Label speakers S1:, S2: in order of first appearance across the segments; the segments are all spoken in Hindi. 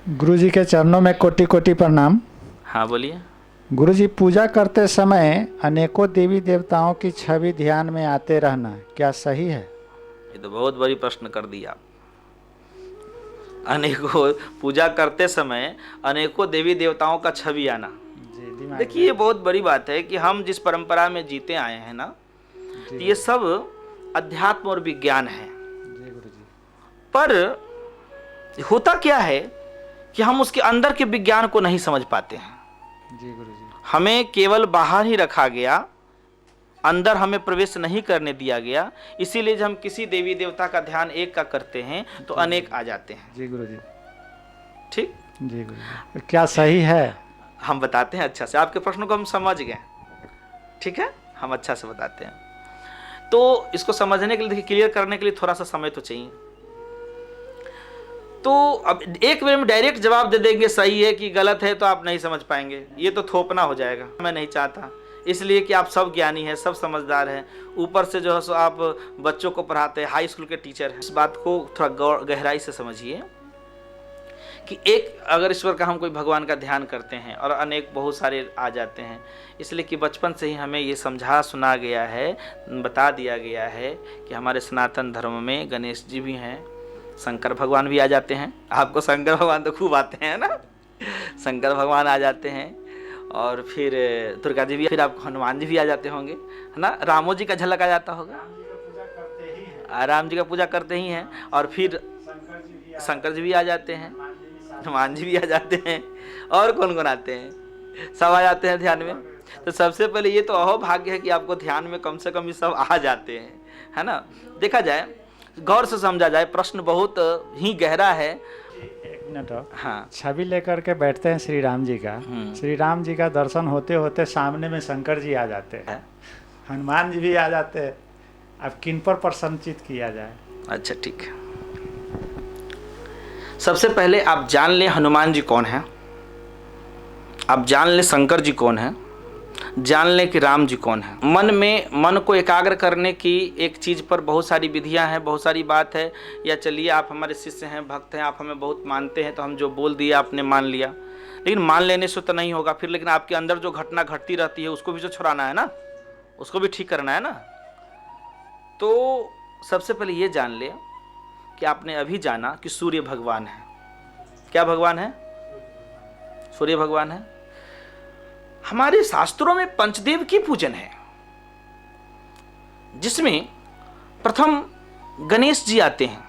S1: गुरुजी के चरणों में कोटि कोटि प्रणाम।
S2: हाँ बोलिए।
S1: गुरुजी, पूजा करते समय अनेकों देवी देवताओं की छवि ध्यान में आते रहना क्या सही है?
S2: ये तो बहुत बड़ी प्रश्न कर दिया। अनेकों पूजा करते समय अनेकों देवी देवताओं का छवि आना, देखिए ये बहुत बड़ी बात है कि हम जिस परंपरा में जीते आए हैं ना, ये सब अध्यात्म और विज्ञान है। पर होता क्या है कि हम उसके अंदर के विज्ञान को नहीं समझ पाते हैं।
S1: जी गुरुजी।
S2: हमें केवल बाहर ही रखा गया, अंदर हमें प्रवेश नहीं करने दिया गया। इसीलिए जब हम किसी देवी देवता का ध्यान एक का करते हैं तो अनेक आ जाते हैं।
S1: जी गुरुजी।
S2: ठीक।
S1: जी गुरुजी, क्या सही है?
S2: हम बताते हैं अच्छा से, आपके प्रश्न को हम समझ गए। ठीक है, हम अच्छा से बताते हैं। तो इसको समझने के लिए, देखिए क्लियर करने के लिए थोड़ा सा समय तो चाहिए। तो अब एक बार में डायरेक्ट जवाब दे देंगे सही है कि गलत है तो आप नहीं समझ पाएंगे, ये तो थोपना हो जाएगा। मैं नहीं चाहता, इसलिए कि आप सब ज्ञानी हैं, सब समझदार हैं, ऊपर से जो है सो आप बच्चों को पढ़ाते हैं, हाई स्कूल के टीचर हैं। इस बात को थोड़ा गहराई से समझिए कि एक अगर ईश्वर का हम कोई भगवान का ध्यान करते हैं और अनेक बहुत सारे आ जाते हैं, इसलिए कि बचपन से ही हमें ये समझा सुना गया है, बता दिया गया है कि हमारे सनातन धर्म में गणेश जी भी हैं, शंकर भगवान भी आ जाते हैं। आपको शंकर भगवान तो खूब आते हैं ना, शंकर भगवान आ जाते हैं, और फिर दुर्गा जी भी, फिर आपको हनुमान जी भी आ जाते होंगे, है ना। रामो जी का झलक आ जाता होगा, राम जी का पूजा करते ही हैं, और फिर शंकर जी भी आ जाते हैं, हनुमान जी भी आ जाते हैं, और कौन कौन आते हैं, सब आ जाते हैं ध्यान में। तो सबसे पहले ये तो अहोभाग्य है कि आपको ध्यान में कम से कम ये सब आ जाते हैं, है ना। देखा जाए, गौर से समझा जाए, प्रश्न बहुत ही गहरा है।
S1: एक मिनट।
S2: हाँ,
S1: छवि लेकर के बैठते हैं श्री राम जी का, श्री राम जी का दर्शन होते होते सामने में शंकर जी आ जाते हैं, हनुमान जी भी आ जाते हैं। अब किन पर प्रसन्नचित किया जाए? अच्छा
S2: ठीक है। सबसे पहले आप जान ले हनुमान जी कौन है, आप जान ले शंकर जी कौन है, जान लें कि राम जी कौन है। मन को एकाग्र करने की एक चीज़ पर बहुत सारी विधियां हैं, बहुत सारी बात है। या चलिए आप हमारे शिष्य हैं, भक्त हैं, आप हमें बहुत मानते हैं, तो हम जो बोल दिया आपने मान लिया, लेकिन मान लेने से तो नहीं होगा फिर। लेकिन आपके अंदर जो घटना घटती रहती है उसको भी तो छुड़ाना है ना, उसको भी ठीक करना है ना। तो सबसे पहले ये जान ले कि आपने अभी जाना कि सूर्य भगवान है। क्या भगवान है? सूर्य भगवान है। हमारे शास्त्रों में पंचदेव की पूजन है, जिसमें प्रथम गणेश जी आते हैं,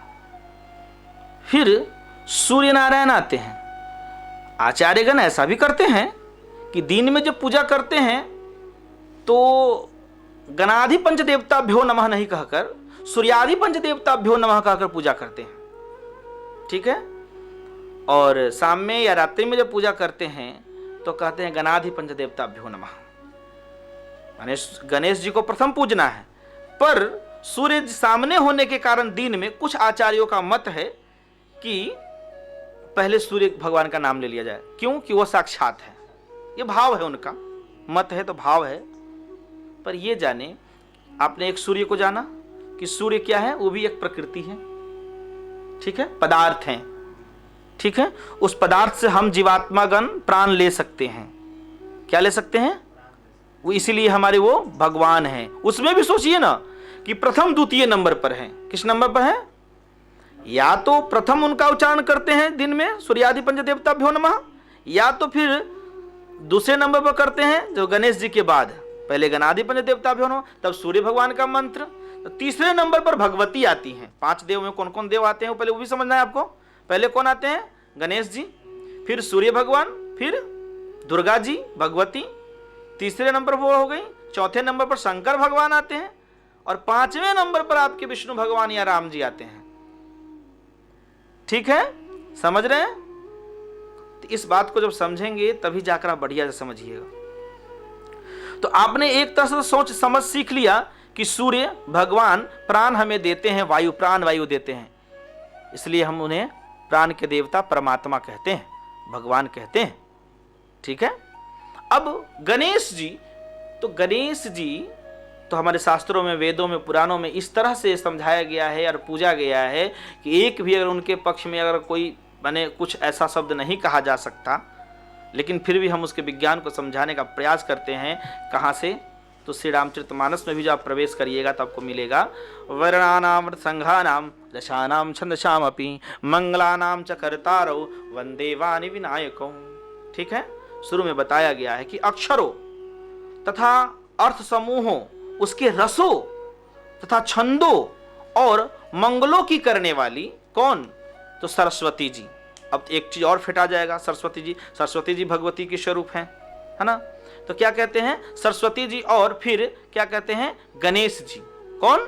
S2: फिर सूर्य नारायण आते हैं। आचार्यगण ऐसा भी करते हैं कि दिन में जब पूजा करते हैं तो गणाधि पंचदेवताभ्यो नमः नहीं कहकर सूर्यादि पंचदेवताभ्यो नमः कहकर पूजा करते हैं। ठीक है। और शाम में या रात्रि में जब पूजा करते हैं तो कहते हैं गणाधि पंचदेवताभ्यो नमः। गणेश जी को प्रथम पूजना है, पर सूर्य सामने होने के कारण दिन में कुछ आचार्यों का मत है कि पहले सूर्य भगवान का नाम ले लिया जाए। क्यों? कि वो साक्षात है, ये भाव है उनका, मत है तो भाव है। पर ये जाने, आपने एक सूर्य को जाना कि सूर्य क्या है, वो भी एक प्रकृति है। ठीक है, पदार्थ है। ठीक है, उस पदार्थ से हम जीवात्मागण प्राण ले सकते हैं। क्या ले सकते हैं? वो इसीलिए हमारे वो भगवान हैं। उसमें भी सोचिए ना कि प्रथम द्वितीय नंबर पर है। किस नंबर पर है? या तो प्रथम उनका उच्चारण करते हैं दिन में सूर्यादि पंचदेवताभ्यो नमः, या तो फिर दूसरे नंबर पर करते हैं जो गणेश जी के बाद, पहले गणादि पंचदेवताभ्यो नमः, तब सूर्य भगवान का मंत्र। तो तीसरे नंबर पर भगवती आती हैं। 5 देव में कौन कौन देव आते हैं पहले वो भी समझना है आपको। पहले कौन आते हैं? गणेश जी, फिर सूर्य भगवान, फिर दुर्गा जी, भगवती, तीसरे नंबर पर वो हो गई। चौथे नंबर पर शंकर भगवान आते हैं, और 5वें नंबर पर आपके विष्णु भगवान या राम जी आते हैं। ठीक है, समझ रहे हैं? तो इस बात को जब समझेंगे तभी जाकर आप बढ़िया से समझिएगा। तो आपने एक तरह से सोच समझ सीख लिया कि सूर्य भगवान प्राण हमें देते हैं, वायु, प्राण वायु देते हैं, इसलिए हम उन्हें प्राण के देवता परमात्मा कहते हैं, भगवान कहते हैं। ठीक है। अब गणेश जी, तो गणेश जी तो हमारे शास्त्रों में, वेदों में, पुराणों में इस तरह से समझाया गया है और पूजा गया है कि एक भी अगर उनके पक्ष में अगर कोई माने कुछ ऐसा शब्द नहीं कहा जा सकता, लेकिन फिर भी हम उसके विज्ञान को समझाने का प्रयास करते हैं। कहाँ से? तो श्री रामचरितमानस में भी जब आप प्रवेश करिएगा तो आपको मिलेगा वर्णानाम संघानाम दशानाम छंदसामपि मंगलानाम च कर्तारौ वंदे वाणी विनायकौ। ठीक है, शुरू में बताया गया है कि अक्षरों तथा अर्थ समूहों, उसके रसों तथा छंदों और मंगलों की करने वाली कौन? तो सरस्वती जी। अब एक चीज और फिट आ जाएगा, सरस्वती जी भगवती के स्वरूप हैं, है ना। तो क्या कहते हैं? सरस्वती जी, और फिर क्या कहते हैं? गणेश जी। कौन?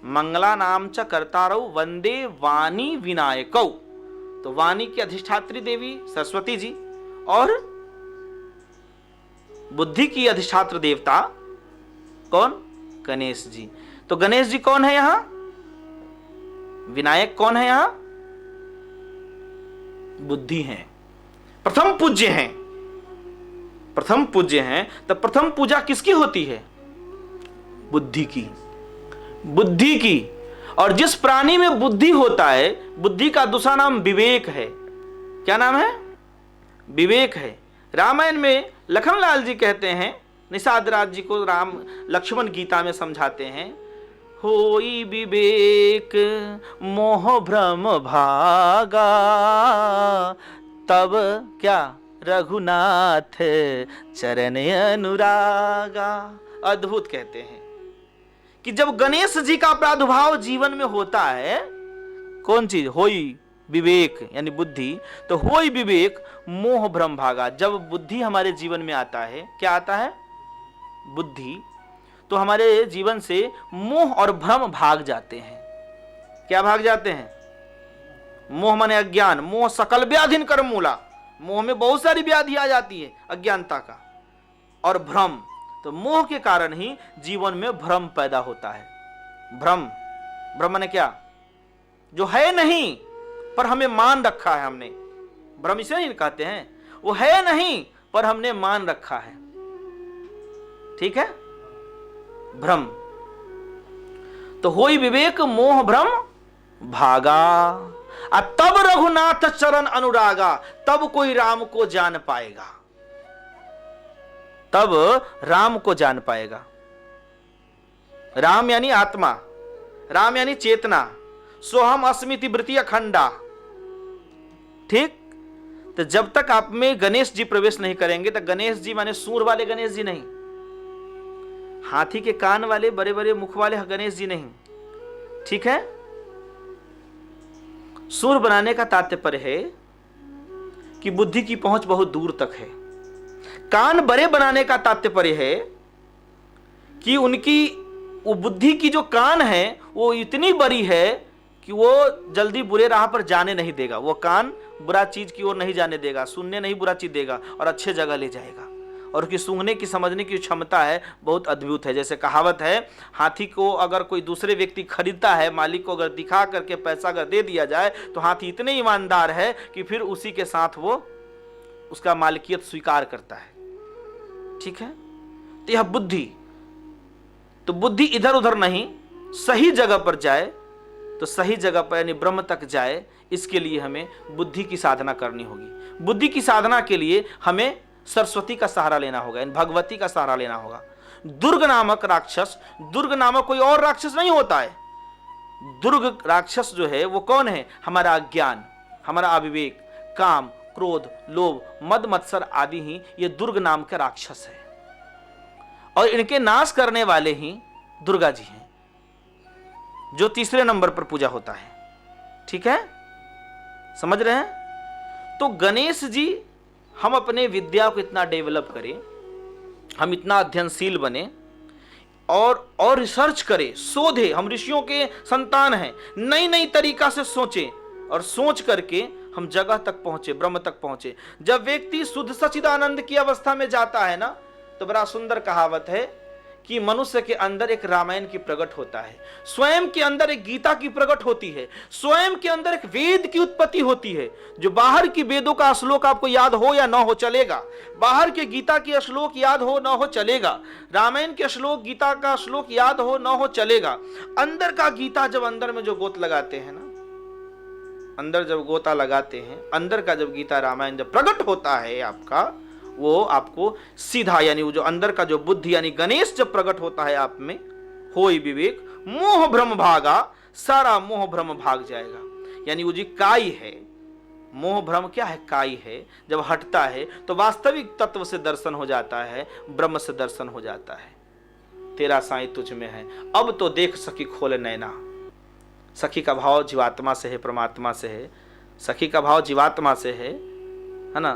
S2: मंगला नाम च कर्तारौ वंदे वाणी विनायकौ। तो वाणी की अधिष्ठात्री देवी सरस्वती जी और बुद्धि की अधिष्ठात्र देवता कौन? गणेश जी। तो गणेश जी कौन है यहां? विनायक कौन है यहां? बुद्धि हैं, प्रथम पूज्य हैं। प्रथम पूज्य हैं तो प्रथम पूजा किसकी होती है? बुद्धि की। बुद्धि की। और जिस प्राणी में बुद्धि होता है, बुद्धि का दूसरा नाम विवेक है। क्या नाम है? विवेक है। रामायण में लखनलाल जी कहते हैं, निषाद राज जी को राम लक्ष्मण गीता में समझाते हैं, होई विवेक मोह भ्रम भागा, तब क्या रघुनाथ चरण अनुरागा। अद्भुत कहते हैं कि जब गणेश जी का प्रादुर्भाव जीवन में होता है, कौन चीज? होई विवेक यानी बुद्धि। तो होई विवेक मोह भ्रम भागा। जब बुद्धि हमारे जीवन में आता है, क्या आता है? बुद्धि। तो हमारे जीवन से मोह और भ्रम भाग जाते हैं। क्या भाग जाते हैं? मोह माने अज्ञान। मोह सकल व्याधिन कर्म मूला। मोह में बहुत सारी व्याधि आ जाती है अज्ञानता का। और भ्रम, तो मोह के कारण ही जीवन में भ्रम पैदा होता है। भ्रम माने क्या? जो है नहीं पर हमें मान रखा है हमने। भ्रम इसे नहीं कहते हैं, वो है नहीं पर हमने मान रखा है। ठीक है, भ्रम। तो होई विवेक मोह भ्रम भागा, तब रघुनाथ चरण अनुरागा। तब कोई राम को जान पाएगा, तब राम को जान पाएगा। राम यानी आत्मा, राम यानी चेतना। सोहम अस्मिति वृत्ति अखंडा। ठीक। तो जब तक आप में गणेश जी प्रवेश नहीं करेंगे, तो गणेश जी माने सूर वाले गणेश जी नहीं, हाथी के कान वाले बड़े बड़े मुख वाले गणेश जी नहीं। ठीक है। सूर बनाने का तात्पर्य है कि बुद्धि की पहुंच बहुत दूर तक है। कान बड़े बनाने का तात्पर्य है कि उनकी वो बुद्धि की जो कान है वो इतनी बड़ी है कि वो जल्दी बुरे राह पर जाने नहीं देगा। वो कान बुरा चीज की ओर नहीं जाने देगा, सुनने नहीं बुरा चीज देगा और अच्छे जगह ले जाएगा। और उसकी सूंघने की समझने की क्षमता है बहुत अद्भुत है। जैसे कहावत है, हाथी को अगर कोई दूसरे व्यक्ति खरीदता है, मालिक को अगर दिखा करके पैसा अगर दे दिया जाए तो हाथी इतने ईमानदार है कि फिर उसी के साथ वो उसका मालिकियत स्वीकार करता है। ठीक है। तो यह बुद्धि, तो बुद्धि इधर उधर नहीं, सही जगह पर जाए, तो सही जगह पर यानी ब्रह्म तक जाए, इसके लिए हमें बुद्धि की साधना करनी होगी। बुद्धि की साधना के लिए हमें सरस्वती का सहारा लेना होगा, भगवती का सहारा लेना होगा। दुर्ग नामक राक्षस, दुर्ग नामक कोई और राक्षस नहीं होता है। दुर्ग राक्षस जो है वो कौन है? हमारा अज्ञान, हमारा अविवेक, काम, क्रोध, लोभ, मद मत्सर आदि ही ये दुर्ग नाम के राक्षस है। और इनके नाश करने वाले ही दुर्गा जी हैं, जो तीसरे नंबर पर पूजा होता है। ठीक है, समझ रहे हैं? तो गणेश जी, हम अपने विद्या को इतना डेवलप करें, हम इतना अध्ययनशील बने और रिसर्च करें, शोधे। हम ऋषियों के संतान हैं, नई नई तरीका से सोचें और सोच करके हम जगह तक पहुंचे, ब्रह्म तक पहुंचे। जब व्यक्ति शुद्ध सच्चिदानंद की अवस्था में जाता है ना, तो बड़ा सुंदर कहावत है कि मनुष्य के अंदर एक रामायण की प्रकट होता है, स्वयं के अंदर एक गीता की प्रकट होती है, स्वयं के अंदर एक वेद की उत्पत्ति होती है। जो बाहर की वेदों का श्लोक आपको याद हो या ना हो चलेगा, बाहर के गीता की श्लोक याद हो ना हो चलेगा, रामायण के श्लोक, गीता का श्लोक याद हो ना हो चलेगा। अंदर का गीता जब अंदर में जो गोत लगाते हैं ना, अंदर जब गोता लगाते हैं, अंदर का जब गीता रामायण जब प्रकट होता है आपका, वो आपको सीधा यानी वो जो अंदर का जो बुद्धि यानी गणेश जब प्रकट होता है आप में, होई विवेक मोह भ्रम भागा, सारा मोह भ्रम भाग जाएगा। यानी वो जी काई है, मोह भ्रम क्या है, काई है, जब हटता है तो वास्तविक तत्व से दर्शन हो जाता है, ब्रह्म से दर्शन हो जाता है। तेरा साईं तुझ में है, अब तो देख सखी खोल नैना। सखी का भाव जीवात्मा से है, परमात्मा से है। सखी का भाव जीवात्मा से है ना।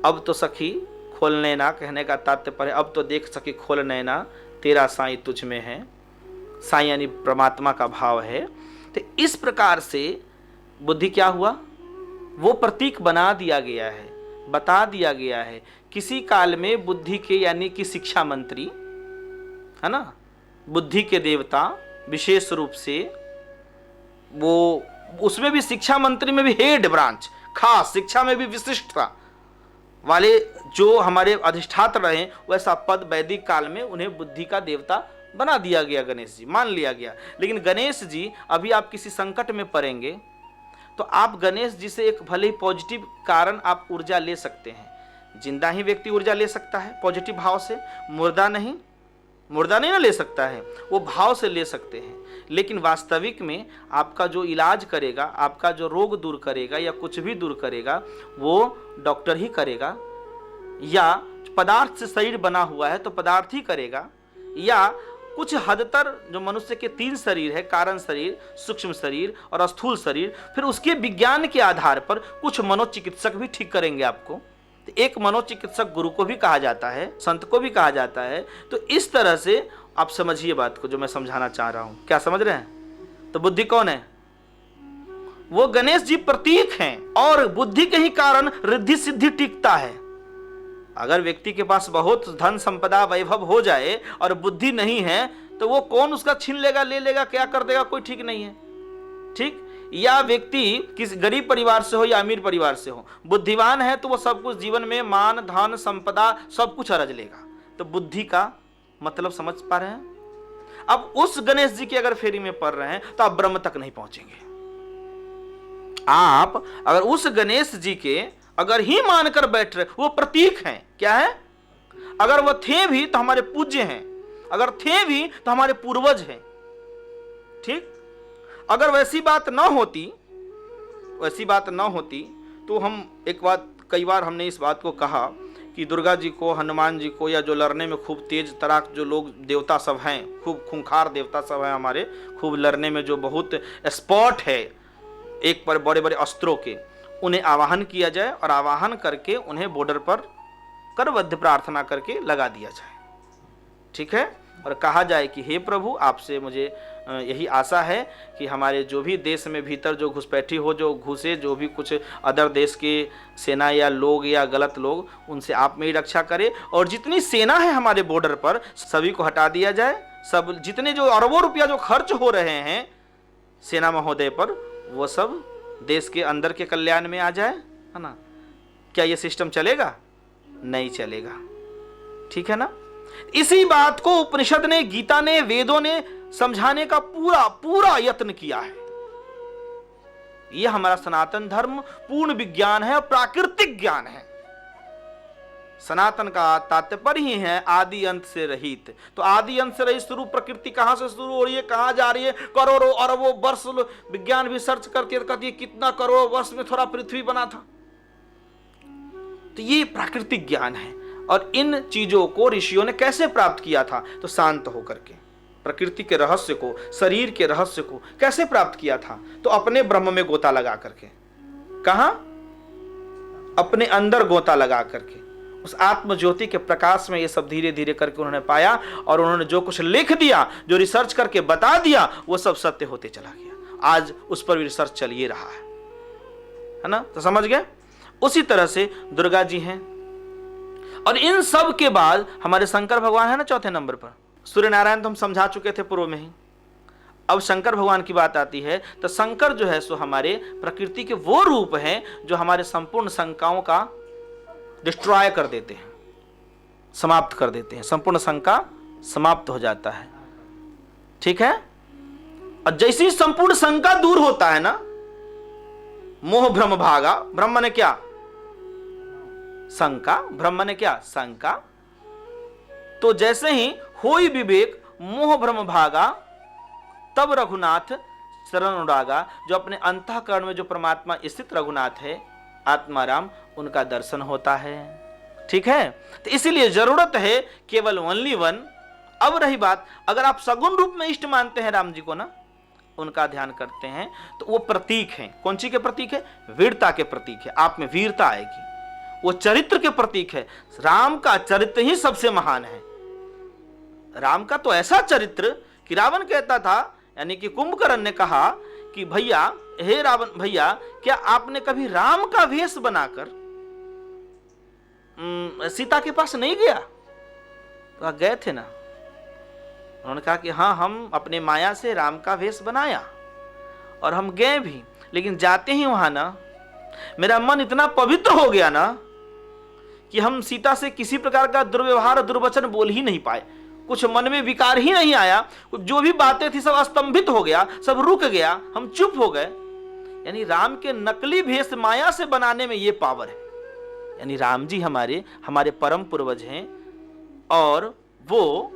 S2: अब तो सखी खोल नैना कहने का तात्पर्य अब तो देख सखी खोल नैना, तेरा साईं तुझ में है। साईं यानी परमात्मा का भाव है। तो इस प्रकार से बुद्धि क्या हुआ, वो प्रतीक बना दिया गया है, बता दिया गया है। किसी काल में बुद्धि के यानी कि शिक्षा मंत्री है ना, बुद्धि के देवता विशेष रूप से वो, उसमें भी शिक्षा मंत्री में भी हेड ब्रांच, खास शिक्षा में भी विशिष्टता वाले जो हमारे अधिष्ठात्र रहे, वैसा पद वैदिक काल में उन्हें बुद्धि का देवता बना दिया गया, गणेश जी मान लिया गया। लेकिन गणेश जी अभी आप किसी संकट में पड़ेंगे तो आप गणेश जी से एक भले ही पॉजिटिव कारण आप ऊर्जा ले सकते हैं। जिंदा ही व्यक्ति ऊर्जा ले सकता है पॉजिटिव भाव से, मुर्दा नहीं ना ले सकता है, वो भाव से ले सकते हैं। लेकिन वास्तविक में आपका जो इलाज करेगा, आपका जो रोग दूर करेगा या कुछ भी दूर करेगा, वो डॉक्टर ही करेगा, या पदार्थ से शरीर बना हुआ है तो पदार्थ ही करेगा, या कुछ हद तक जो मनुष्य के 3 शरीर है, कारण शरीर, सूक्ष्म शरीर और स्थूल शरीर, फिर उसके विज्ञान के आधार पर कुछ मनोचिकित्सक भी ठीक करेंगे आपको। तो एक मनोचिकित्सक गुरु को भी कहा जाता है, संत को भी कहा जाता है। तो इस तरह से आप समझिए बात को जो मैं समझाना चाह रहा हूं। क्या समझ रहे हैं? तो बुद्धि कौन है? वो गणेश जी प्रतीक हैं, और बुद्धि के ही कारण रिद्धि सिद्धि टिकता है। अगर व्यक्ति के पास बहुत धन संपदा वैभव हो जाए और बुद्धि नहीं है तो वो कौन उसका छीन लेगा, ले लेगा, क्या कर देगा, कोई ठीक नहीं है। ठीक, या व्यक्ति किस गरीब परिवार से हो या अमीर परिवार से हो, बुद्धिमान है तो वो सब कुछ जीवन में मान धन संपदा सब कुछ अरज लेगा। तो बुद्धि का मतलब समझ पा रहे हैं? अब उस गणेश जी की अगर फेरी में पड़ रहे हैं तो आप ब्रह्म तक नहीं पहुंचेंगे। आप अगर उस गणेश जी के अगर ही मानकर बैठ रहे, वो प्रतीक हैं। क्या है? अगर वो थे भी तो हमारे पूज्य हैं, अगर थे भी तो हमारे पूर्वज हैं। ठीक, अगर वैसी बात ना होती तो हम एक बात, कई बार हमने इस बात को कहा कि दुर्गा जी को, हनुमान जी को, या जो लड़ने में खूब तेज तराक जो लोग देवता सब हैं, खूब खूंखार देवता सब हैं हमारे, खूब लड़ने में जो बहुत स्पॉट है एक पर बड़े बड़े अस्त्रों के, उन्हें आवाहन किया जाए और आवाहन करके उन्हें बॉर्डर पर करबद्ध प्रार्थना करके लगा दिया जाए। ठीक है, और कहा जाए कि हे प्रभु, आपसे मुझे यही आशा है कि हमारे जो भी देश में भीतर जो घुसपैठी हो, जो घुसे, जो भी कुछ अदर देश के सेना या लोग या गलत लोग, उनसे आप में ही रक्षा करें, और जितनी सेना है हमारे बॉर्डर पर सभी को हटा दिया जाए। सब जितने जो अरबों रुपया जो खर्च हो रहे हैं सेना महोदय पर, वो सब देश के अंदर के कल्याण में आ जाए, है ना। क्या ये सिस्टम चलेगा? नहीं चलेगा। ठीक है ना। इसी बात को उपनिषद ने, गीता ने, वेदों ने समझाने का पूरा यत्न किया है। यह हमारा सनातन धर्म पूर्ण विज्ञान है और प्राकृतिक ज्ञान है। सनातन का तात्पर्य ही है आदि अंत से रहित। तो आदि अंत से रहित स्वरूप प्रकृति कहां से शुरू हो रही है, कहां जा रही है, करोड़ों अरबों वर्ष विज्ञान भी सर्च करके कहती है कितना करोड़ वर्ष में थोड़ा पृथ्वी बना था। तो ये प्राकृतिक ज्ञान है। और इन चीजों को ऋषियों ने कैसे प्राप्त किया था? तो शांत होकर के प्रकृति के रहस्य को, शरीर के रहस्य को कैसे प्राप्त किया था? तो अपने ब्रह्म में गोता लगा करके। कहां? अपने अंदर गोता लगा करके उस आत्म ज्योति के प्रकाश में ये सब धीरे धीरे करके उन्होंने पाया, और उन्होंने जो कुछ लिख दिया, जो रिसर्च करके बता दिया, वो सब सत्य होते चला गया। आज उस पर भी रिसर्च चल ही रहा है ना। तो समझ गए? उसी तरह से दुर्गा जी हैं। और इन सब के बाद हमारे शंकर भगवान है ना चौथे नंबर पर। सूर्य नारायण तो हम समझा चुके थे पूर्व में ही। अब शंकर भगवान की बात आती है। तो शंकर जो है सो हमारे प्रकृति के वो रूप हैं जो हमारे संपूर्ण शंकाओं का डिस्ट्रॉय कर देते हैं, समाप्त कर देते हैं। संपूर्ण शंका समाप्त हो जाता है। ठीक है। और जैसी संपूर्ण शंका दूर होता है ना, मोह भ्रम भागा, ब्रह्म ने क्या, शंका, ब्रह्म ने क्या, शंका। तो जैसे ही होई विवेक मोह भ्रम भागा, तब रघुनाथ शरण अनुरागा, जो अपने अंतःकरण में जो परमात्मा स्थित रघुनाथ है, आत्माराम, उनका दर्शन होता है। ठीक है, तो इसीलिए जरूरत है केवल ओनली वन। अब रही बात, अगर आप सगुण रूप में इष्ट मानते हैं राम जी को ना, उनका ध्यान करते हैं, तो वो प्रतीक हैं। कौन सी के प्रतीक है? वीरता के प्रतीक है। आप में वीरता आएगी। वो चरित्र के प्रतीक है। राम का चरित्र ही सबसे महान है। राम का तो ऐसा चरित्र कि रावण कहता था, यानी कि कुंभकर्ण ने कहा कि भैया, हे रावण भैया, क्या आपने कभी राम का वेश बनाकर सीता के पास नहीं गया? तो गए थे ना। उन्होंने कहा कि हाँ, हम अपने माया से राम का वेश बनाया और हम गए भी, लेकिन जाते ही वहां ना मेरा मन इतना पवित्र हो गया ना कि हम सीता से किसी प्रकार का दुर्व्यवहार, दुर्वचन बोल ही नहीं पाए। कुछ मन में विकार ही नहीं आया। जो भी बातें थी सब स्तंभित हो गया, सब रुक गया, हम चुप हो गए। यानी राम के नकली भेष माया से बनाने में ये पावर है। यानी राम जी हमारे परम पूर्वज हैं और वो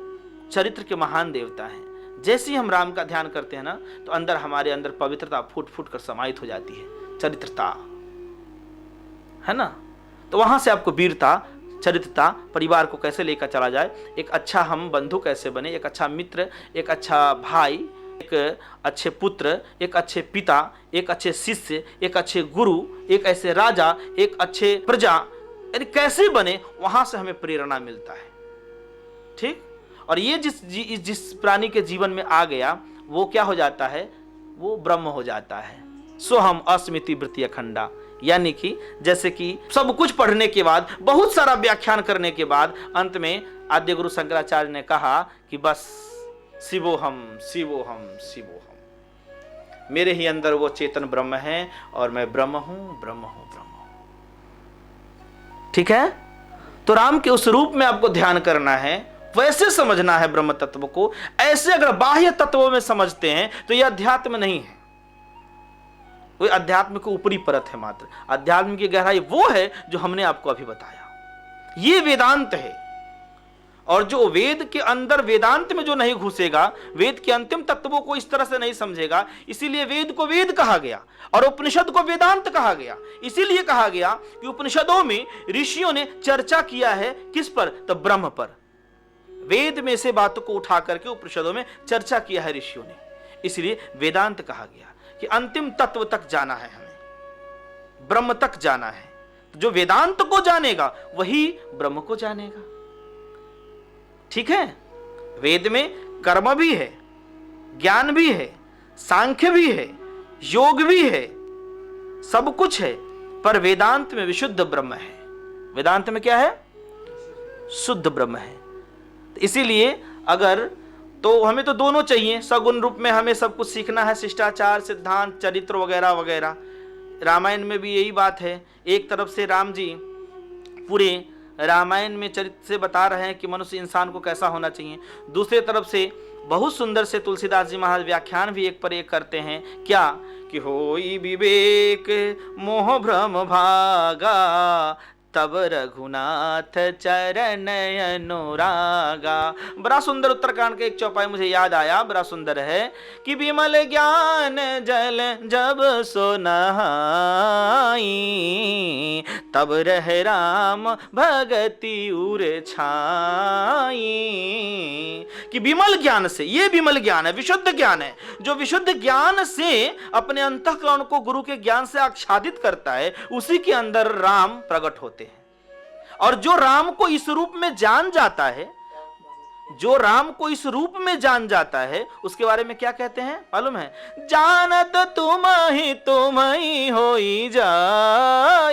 S2: चरित्र के महान देवता हैं। जैसे ही हम राम का ध्यान करते हैं ना, तो अंदर हमारे अंदर पवित्रता फूट फूट कर समाहित हो जाती है, चरित्रता, है ना। तो वहां से आपको वीरता, चरित्रता, परिवार को कैसे लेकर चला जाए, एक अच्छा हम बंधु कैसे बने, एक अच्छा मित्र, एक अच्छा भाई, एक अच्छे पुत्र, एक अच्छे पिता, एक अच्छे शिष्य, एक अच्छे गुरु, एक ऐसे राजा, एक अच्छे प्रजा, यानी कैसे बने, वहां से हमें प्रेरणा मिलता है। ठीक। और ये जिस प्राणी के जीवन में आ गया, वो क्या हो जाता है? वो ब्रह्म हो जाता है। सो हम अस्मिति वृत्ति अखंडा, यानी कि जैसे कि सब कुछ पढ़ने के बाद, बहुत सारा व्याख्यान करने के बाद, अंत में आद्य गुरु शंकराचार्य ने कहा कि बस शिवोहम शिवोहम शिवोहम, मेरे ही अंदर वो चेतन ब्रह्म है और मैं ब्रह्म हूं, ब्रह्म हूं, ब्रह्म हूं। ठीक है। तो राम के उस रूप में आपको ध्यान करना है, वैसे समझना है ब्रह्म तत्व को। ऐसे अगर बाह्य तत्वों में समझते हैं तो यह अध्यात्म नहीं है। कोई अध्यात्म को ऊपरी परत है मात्र। अध्यात्म की गहराई वो है जो हमने आपको अभी बताया। ये वेदांत है। और जो वेद के अंदर, वेदांत में जो नहीं घुसेगा, वेद के अंतिम तत्वों को इस तरह से नहीं समझेगा, इसीलिए वेद को वेद कहा गया और उपनिषद को वेदांत कहा गया। इसीलिए कहा गया कि उपनिषदों में ऋषियों ने चर्चा किया है किस पर? तो ब्रह्म पर। वेद में से बातों को उठा करके उपनिषदों में चर्चा किया है ऋषियों ने, इसलिए वेदांत कहा गया कि अंतिम तत्व तक जाना है, हमें ब्रह्म तक जाना है। तो जो वेदांत को जानेगा वही ब्रह्म को जानेगा। ठीक है। वेद में कर्म भी है, ज्ञान भी है, सांख्य भी है, योग भी है, सब कुछ है, पर वेदांत में विशुद्ध ब्रह्म है। वेदांत में क्या है? शुद्ध ब्रह्म है। इसीलिए अगर तो हमें तो दोनों चाहिए। सगुण रूप में हमें सब कुछ सीखना है, शिष्टाचार, सिद्धांत, चरित्र वगैरह वगैरह। रामायण में भी यही बात है। एक तरफ से राम जी पूरे रामायण में चरित्र से बता रहे हैं कि मनुष्य इंसान को कैसा होना चाहिए। दूसरे तरफ से बहुत सुंदर से तुलसीदास जी महाराज व्याख्यान भी एक पर एक करते हैं। क्या कि होई विवेक मोह भ्रम भागा, तब रघुनाथ चरण अनुरागा। बड़ा सुंदर उत्तरकांड के एक चौपाई मुझे याद आया, बड़ा सुंदर है कि विमल ज्ञान जल जब सो नहाई, तब रह राम भगति उर छाई। कि विमल ज्ञान से, ये विमल ज्ञान है, विशुद्ध ज्ञान है। जो विशुद्ध ज्ञान से अपने अंतःकरण को गुरु के ज्ञान से आच्छादित करता है, उसी के अंदर राम प्रकट होते हैं। और जो राम को इस रूप में जान जाता है, जो राम को इस रूप में जान जाता है, उसके बारे में क्या कहते हैं मालूम है? जानत तुम ही होई जाई।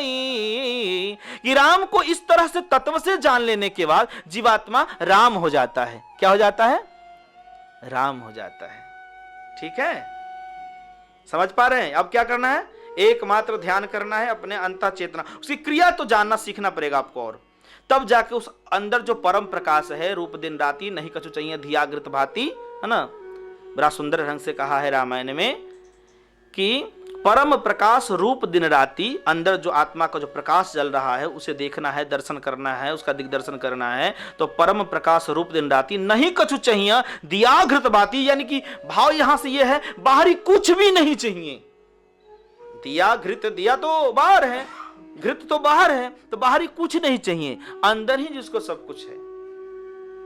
S2: कि राम को इस तरह से तत्व से जान लेने के बाद जीवात्मा राम हो जाता है। क्या हो जाता है? राम हो जाता है। ठीक है, समझ पा रहे हैं? अब क्या करना है? एकमात्र ध्यान करना है, अपने अंतः चेतना, उसकी क्रिया तो जानना सीखना पड़ेगा आपको। और तब जाके उस अंदर जो परम प्रकाश है, रूप दिन राती नहीं कछु चाहिए धियागृत भांति, है ना। बड़ा सुंदर ढंग से कहा है रामायण में कि परम प्रकाश रूप दिन राति, अंदर जो आत्मा का जो प्रकाश जल रहा है उसे देखना है, दर्शन करना है, उसका दिग्दर्शन करना है। तो परम प्रकाश रूप दिन राति नहीं कछु चाहिए दिया घृत बाती, यानी कि भाव यहां से यह है बाहरी कुछ भी नहीं चाहिए। दिया घृत, दिया तो बाहर है, घृत तो बाहर है, तो बाहरी कुछ नहीं चाहिए, अंदर ही जिसको सब कुछ है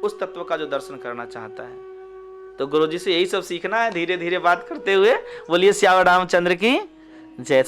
S2: उस तत्व का जो दर्शन करना चाहता है। तो गुरु जी से यही सब सीखना है, धीरे धीरे बात करते हुए। बोलिए श्याम रामचंद्र की जय।